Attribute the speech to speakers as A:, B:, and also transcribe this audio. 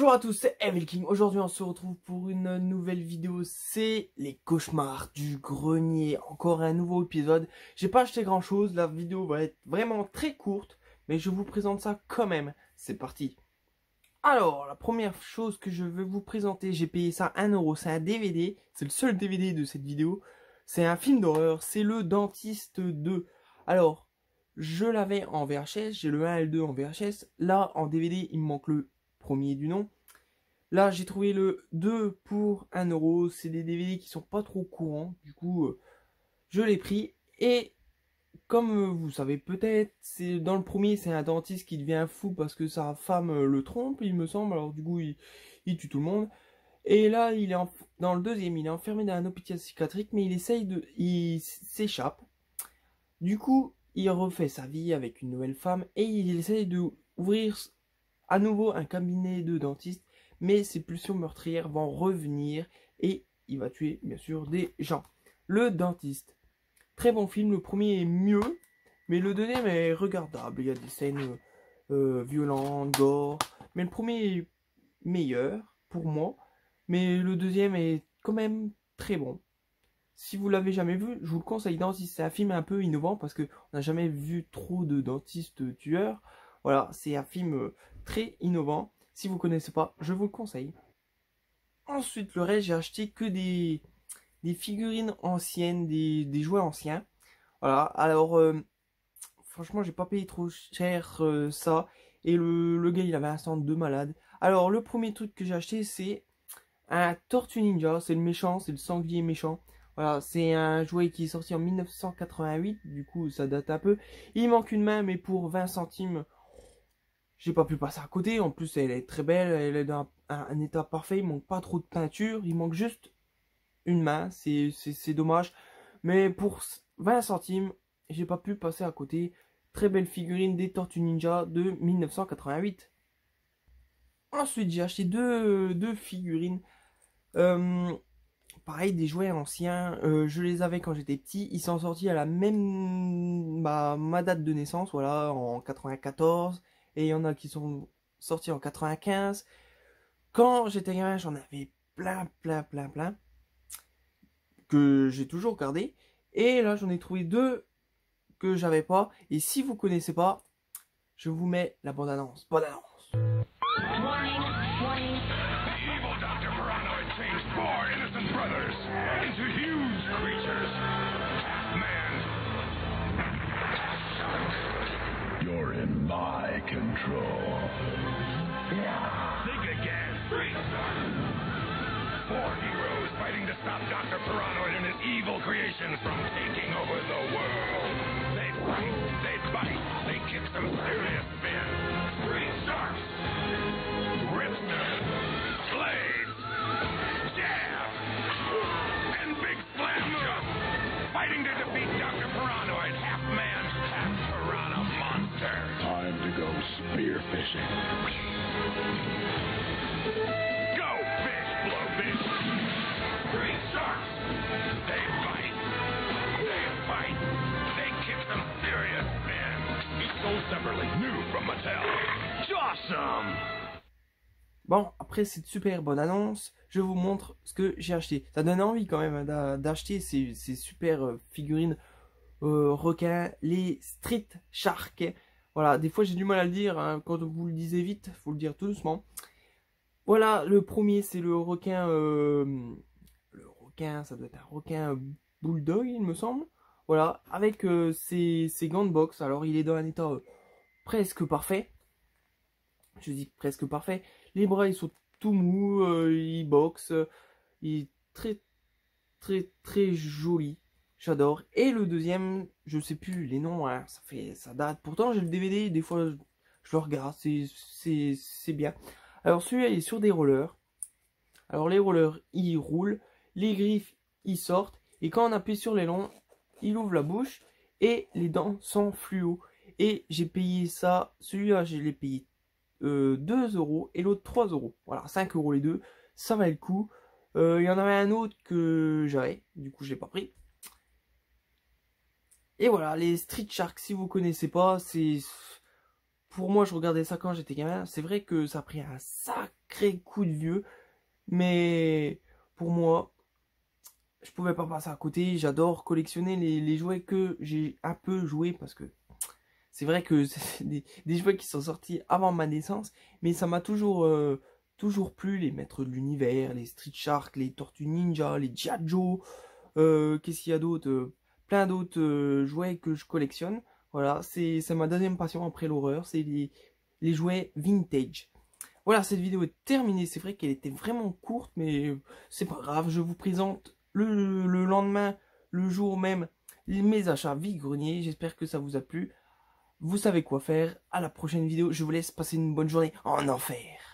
A: Bonjour à tous, c'est Evil King. Aujourd'hui on se retrouve pour une nouvelle vidéo, c'est les cauchemars du grenier. Encore un nouveau épisode. J'ai pas acheté grand chose, la vidéo va être vraiment très courte, mais je vous présente ça quand même. C'est parti. Alors, la première chose que je veux vous présenter, j'ai payé ça 1 euro, c'est un DVD, c'est le seul DVD de cette vidéo. C'est un film d'horreur, c'est Le Dentiste 2. Alors, je l'avais en VHS, j'ai le 1 et le 2 en VHS. Là, en DVD, il me manque le premier du nom. Là, j'ai trouvé le 2 pour 1 euro. C'est des DVD qui sont pas trop courants. Du coup, je l'ai pris. Et comme vous savez peut-être, c'est dans le premier, c'est un dentiste qui devient fou parce que sa femme le trompe, il me semble. Alors du coup, il tue tout le monde. Et là, dans le deuxième, il est enfermé dans un hôpital psychiatrique, mais il s'échappe. Du coup, il refait sa vie avec une nouvelle femme et il essaye de ouvrir à nouveau un cabinet de dentiste. Mais ses pulsions meurtrières vont revenir et il va tuer bien sûr des gens. Le Dentiste. Très bon film, le premier est mieux, mais le deuxième est regardable. Il y a des scènes violentes, gore, mais le premier est meilleur pour moi. Mais le deuxième est quand même très bon. Si vous l'avez jamais vu, je vous le conseille. Dentiste, c'est un film un peu innovant parce que on n'a jamais vu trop de dentistes tueurs. Voilà, c'est un film très innovant. Si vous ne connaissez pas, je vous le conseille. Ensuite, le reste, j'ai acheté que des figurines anciennes, des jouets anciens. Voilà, alors, franchement, j'ai pas payé trop cher ça. Et le gars, il avait un stand de malade. Alors, le premier truc que j'ai acheté, c'est un Tortue Ninja. C'est le méchant, c'est le sanglier méchant. Voilà, c'est un jouet qui est sorti en 1988. Du coup, ça date un peu. Il manque une main, mais pour 20 centimes... J'ai pas pu passer à côté, en plus elle est très belle, elle est dans un état parfait, il manque pas trop de peinture, il manque juste une main, c'est dommage. Mais pour 20 centimes, j'ai pas pu passer à côté. Très belle figurine des Tortues Ninja de 1988. Ensuite j'ai acheté deux figurines, pareil des jouets anciens, je les avais quand j'étais petit, ils sont sortis à la même ma date de naissance, voilà, en 94. Et il y en a qui sont sortis en 95. Quand j'étais gamin, j'en avais plein, que j'ai toujours gardé. Et là, j'en ai trouvé deux que j'avais pas. Et si vous connaissez pas, je vous mets la bande-annonce. Bande-annonce.
B: Warning, warning. The evil Dr. Paranoid changed 4 innocent brothers into huge creatures. Half man, half shark. You're in my control. Yeah. Think again. 3 stars. 4 heroes fighting to stop Dr. Paranoid and his evil creations from taking over the world. They fight, they bite, they kick some serious spin. 3 sharks. Ripsters, Blades, Jab, and Big Slam Jump, fighting to defeat Dr. Paranoid, half man, half piranha monster. Time to go spear fishing. Go fish, blowfish. 3 sharks. They bite, they fight, they kick some serious spin. Each sold separately, new from Mattel. Awesome.
A: Bon, après cette super bonne annonce, je vous montre ce que j'ai acheté. Ça donne envie quand même d'acheter ces super figurines requins, les Street Shark. Voilà, des fois j'ai du mal à le dire, hein, quand vous le disiez vite, faut le dire tout doucement. Voilà, le premier c'est le requin, ça doit être un requin bulldog il me semble. Voilà, avec ses gants de boxe. Alors il est dans un état presque parfait. Je dis presque parfait. Les bras ils sont tout mous, il boxe, il est très joli. J'adore. Et le deuxième, je sais plus les noms, hein, ça date. Pourtant j'ai le DVD, des fois je le regarde, c'est bien. Alors celui-là il est sur des rollers. Alors les rollers ils roulent, les griffes ils sortent, et quand on appuie sur les longs, il ouvre la bouche et les dents sont fluo. Et j'ai payé ça, celui-là je l'ai payé 2 euros et l'autre 3 euros. Voilà, 5 euros les deux, ça valait le coup. Il y en avait un autre que j'avais, du coup je l'ai pas pris. Et voilà, les Street Sharks, si vous connaissez pas, c'est pour moi, je regardais ça quand j'étais gamin. C'est vrai que ça a pris un sacré coup de vieux. Mais pour moi, je pouvais pas passer à côté. J'adore collectionner les jouets que j'ai un peu joués parce que c'est vrai que c'est des jouets qui sont sortis avant ma naissance. Mais ça m'a toujours plu. Les Maîtres de l'Univers, les Street Shark, les Tortues Ninja, les G.I. Joe. Qu'est-ce qu'il y a d'autre? Plein d'autres jouets que je collectionne. Voilà, c'est ma deuxième passion après l'horreur. C'est les jouets vintage. Voilà, cette vidéo est terminée. C'est vrai qu'elle était vraiment courte, mais c'est pas grave. Je vous présente le lendemain, le jour même, mes achats vide-grenier. J'espère que ça vous a plu. Vous savez quoi faire. À la prochaine vidéo. Je vous laisse passer une bonne journée en enfer.